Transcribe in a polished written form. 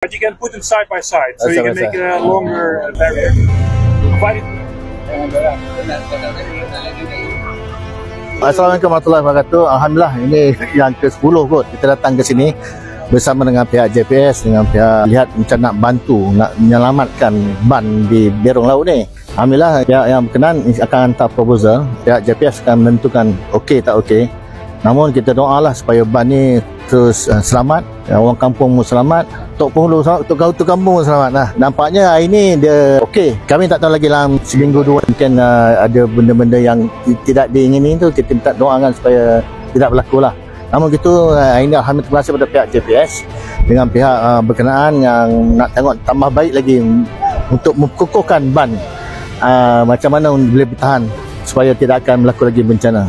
But you can put them side by side, so Oh, you side can by make side. a longer barrier. Provided Assalamualaikum warahmatullahi wabarakatuh. Alhamdulillah, ini yang ke-10 kot kita datang ke sini bersama dengan pihak JPS, dengan pihak lihat macam nak bantu, nak menyelamatkan ban di Berong Laut ni. Alhamdulillah, pihak yang berkenan akan hantar proposal. Pihak JPS akan menentukan okey tak okey. Namun kita doalah supaya ban ni terus selamat, orang kampung pun selamat, Tok Penghulu selamat, Tok Kampung pun selamat. Nah, nampaknya hari ni dia okey. Kami tak tahu lagi dalam seminggu dua mungkin ada benda-benda yang tidak diingini tu, kita minta doakan supaya tidak berlaku lah. Namun gitu, hari ni alhamdulillah terima kasih pada pihak JPS dengan pihak berkenaan yang nak tengok tambah baik lagi untuk mengukuhkan ban macam mana boleh bertahan supaya tidak akan berlaku lagi bencana.